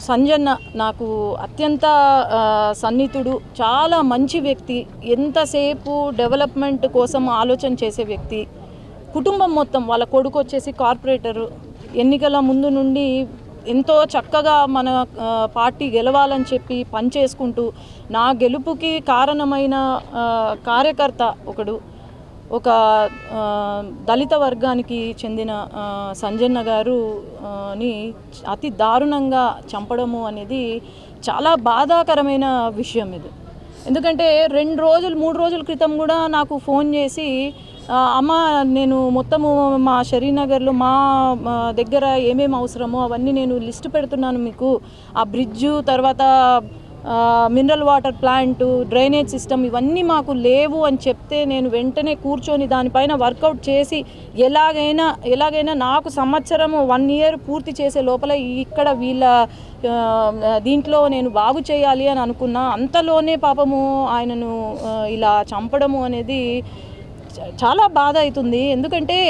సంజన్న నాకు అత్యంత సన్నిహితుడు, చాలా మంచి వ్యక్తి, ఎంతసేపు డెవలప్మెంట్ కోసం ఆలోచన చేసే వ్యక్తి. కుటుంబం మొత్తం వాళ్ళ కొడుకు వచ్చేసి కార్పొరేటరు, ఎన్నికల ముందు నుండి ఎంతో చక్కగా మన పార్టీ గెలవాలని చెప్పి పనిచేసుకుంటూ నా గెలుపుకి కారణమైన కార్యకర్త ఒకడు, ఒక దళిత వర్గానికి చెందిన సంజన్న గారుని అతి దారుణంగా చంపడము అనేది చాలా బాధాకరమైన విషయం. ఇది ఎందుకంటే 2 రోజులు 3 రోజుల క్రితం కూడా నాకు ఫోన్ చేసి, అమ్మ నేను మొత్తము మా శ్రీనగర్లో మా దగ్గర ఏమేమి అవసరమో అవన్నీ నేను లిస్ట్ పెడుతున్నాను మీకు, ఆ బ్రిడ్జు, తర్వాత mineral water plant, drainage system ఇవన్నీ మాకు లేవు అని చెప్తే నేను వెంటనే కూర్చొని దానిపైన వర్కౌట్ చేసి ఎలాగైనా నాకు సంవత్సరం 1 ఇయర్ పూర్తి చేసే లోపల ఇక్కడ వీళ్ళ దీంట్లో నేను బాగు చేయాలి అని అనుకున్నా. అంతలోనే పాపము ఆయనను ఇలా చంపడము అనేది చాలా బాధ అవుతుంది. ఎందుకంటే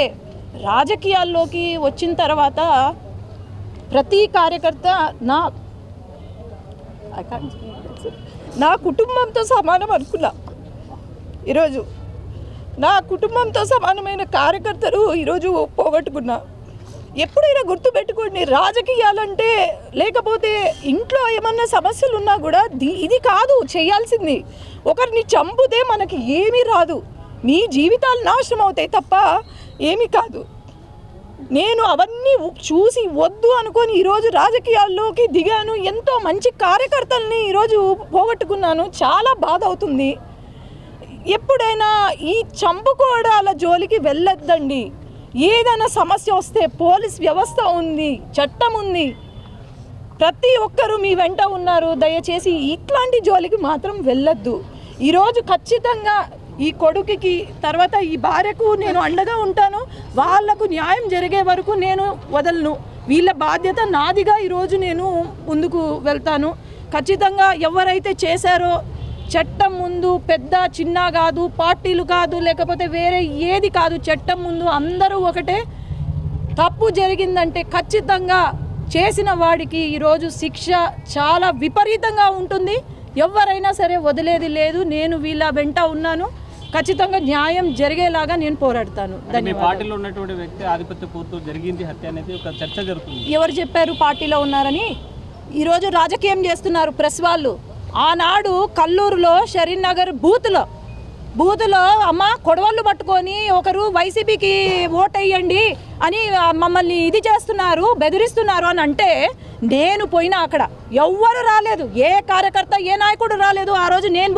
రాజకీయాల్లోకి వచ్చిన తర్వాత ప్రతి కార్యకర్త నా కుటుంబంతో సమానం అనుకున్నా. ఈరోజు నా కుటుంబంతో సమానమైన కార్యకర్తలు ఈరోజు పోగొట్టుకున్నా. ఎప్పుడైనా గుర్తుపెట్టుకోండి, రాజకీయాలంటే లేకపోతే ఇంట్లో ఏమన్నా సమస్యలు ఉన్నా కూడా ఇది కాదు చేయాల్సింది. ఒకరిని చంపితే మనకి ఏమీ రాదు, మీ జీవితాలు నాశనం అవుతాయి తప్ప ఏమీ కాదు. నేను అవన్నీ చూసి వద్దు అనుకొని ఈరోజు రాజకీయాల్లోకి దిగాను. ఎంతో మంచి కార్యకర్తల్ని ఈరోజు పోగొట్టుకున్నాను. చాలా బాధ అవుతుంది. ఎప్పుడైనా ఈ చంపుకోవడాల జోలికి వెళ్ళొద్దండి. ఏదైనా సమస్య వస్తే పోలీస్ వ్యవస్థ ఉంది, చట్టం ఉంది, ప్రతి ఒక్కరూ మీ వెంట ఉన్నారు. దయచేసి ఇట్లాంటి జోలికి మాత్రం వెళ్ళొద్దు. ఈరోజు ఖచ్చితంగా ఈ కొడుకుకి తర్వాత ఈ భార్యకు నేను అండగా ఉంటాను. వాళ్లకు న్యాయం జరిగే వరకు నేను వదలను. వీళ్ళ బాధ్యత నాదిగా ఈరోజు నేను ముందుకు వెళ్తాను. ఖచ్చితంగా ఎవరైతే చేశారో చట్టం ముందు పెద్ద చిన్న కాదు, పార్టీలు కాదు, లేకపోతే వేరే ఏది కాదు, చట్టం ముందు అందరూ ఒకటే. తప్పు జరిగిందంటే ఖచ్చితంగా చేసిన వాడికి ఈరోజు శిక్ష చాలా విపరీతంగా ఉంటుంది. ఎవరైనా సరే వదిలేది లేదు. నేను వీళ్ళ వెంట ఉన్నాను. ఖచ్చితంగా న్యాయం జరిగేలాగా నేను పోరాడతాను. పార్టీలో ఉన్నటువంటి వ్యక్తి ఆధిపత్య పూర్తి జరిగింది హత్య అనేది ఒక చర్చ జరుగుతుంది. ఎవరు చెప్పారు పార్టీలో ఉన్నారని? ఈరోజు రాజకీయం చేస్తున్నారు ప్రెస్ వాళ్ళు. ఆనాడు కల్లూరులో శ్రీనగర్ బూతులో అమ్మ కొడవళ్ళు పట్టుకొని ఒకరు వైసీపీకి ఓటేయండి అని మమ్మల్ని ఇది చేస్తున్నారు, బెదిరిస్తున్నారు అని అంటే నేను పోయినా, అక్కడ ఎవ్వరు రాలేదు, ఏ కార్యకర్త ఏ నాయకుడు రాలేదు. ఆ రోజు నేను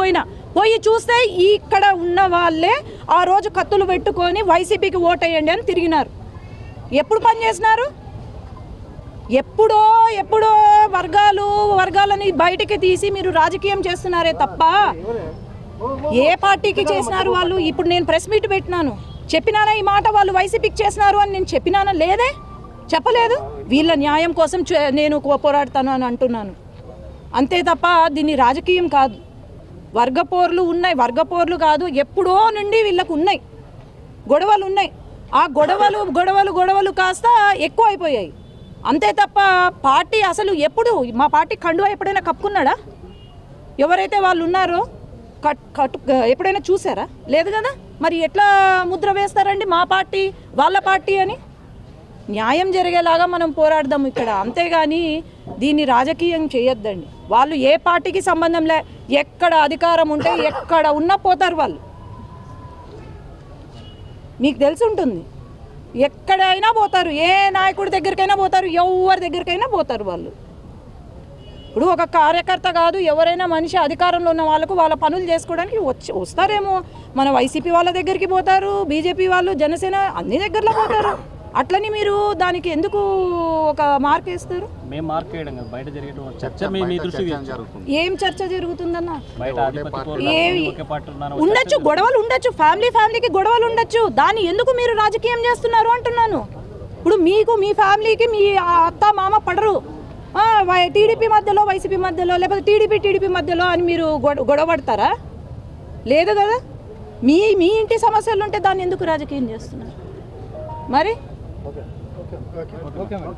పోయి చూస్తే ఇక్కడ ఉన్న వాళ్ళే ఆ రోజు కత్తులు పెట్టుకొని వైసీపీకి ఓటేయండి అని తిరిగినారు. ఎప్పుడు పనిచేసినారు? ఎప్పుడో వర్గాలని బయటికి తీసి మీరు రాజకీయం చేస్తున్నారే తప్ప ఏ పార్టీకి చేసినారు వాళ్ళు? ఇప్పుడు నేను ప్రెస్ మీట్ పెట్టినాను, చెప్పినానా ఈ మాట వాళ్ళు వైసీపీకి చేసినారు అని నేను చెప్పినానా? లేదే, చెప్పలేదు. వీళ్ళ న్యాయం కోసం నేను పోరాడతాను అని అంటున్నాను, అంతే తప్ప దీన్ని రాజకీయం కాదు. వర్గపోర్లు ఉన్నాయి, వర్గపోర్లు కాదు, ఎప్పుడో నుండి వీళ్ళకు ఉన్నాయి, గొడవలు ఉన్నాయి. ఆ గొడవలు కాస్త ఎక్కువ అయిపోయాయి, అంతే తప్ప పార్టీ అసలు ఎప్పుడు మా పార్టీ కండువా ఎప్పుడైనా కప్పుకున్నాడా? ఎవరైతే వాళ్ళు ఉన్నారో ఎప్పుడైనా చూసారా? లేదు కదా. మరి ఎట్లా ముద్ర వేస్తారండి మా పార్టీ వాళ్ళ పార్టీ అని? న్యాయం జరిగేలాగా మనం పోరాడదాం ఇక్కడ, అంతేగాని దీన్ని రాజకీయం చేయొద్దండి. వాళ్ళు ఏ పార్టీకి సంబంధం లే, ఎక్కడ అధికారం ఉంటే ఎక్కడ ఉన్నా పోతారు వాళ్ళు. మీకు తెలిసి ఉంటుంది, ఎక్కడైనా పోతారు, ఏ నాయకుడి దగ్గరికైనా పోతారు, ఎవరి దగ్గరికైనా పోతారు వాళ్ళు. ఇప్పుడు ఒక కార్యకర్త కాదు, ఎవరైనా మనిషి అధికారంలో ఉన్న వాళ్ళకు వాళ్ళ పనులు చేసుకోవడానికి వస్తారేమో. మన వైసీపీ వాళ్ళ దగ్గరికి పోతారు, బీజేపీ వాళ్ళు, జనసేన అన్ని దగ్గరలో పోతారు. అట్లని మీరు దానికి ఎందుకు ఒక మార్క్ వేస్తారు? ఏం చర్చ జరుగుతుందన్న? ఉండొచ్చు, గొడవలు ఉండొచ్చు, ఫ్యామిలీకి గొడవలు ఉండొచ్చు, దాన్ని ఎందుకు మీరు రాజకీయం చేస్తున్నారు అంటున్నాను. ఇప్పుడు మీకు మీ ఫ్యామిలీకి మీ అత్త మామ పడరు, టీడీపీ మధ్యలో వైసీపీ మధ్యలో లేకపోతే టీడీపీ మధ్యలో అని మీరు గొడవ పడతారా? లేదు కదా. మీ ఇంటి సమస్యలు ఉంటే దాన్ని ఎందుకు రాజకీయం చేస్తున్నారు మరి?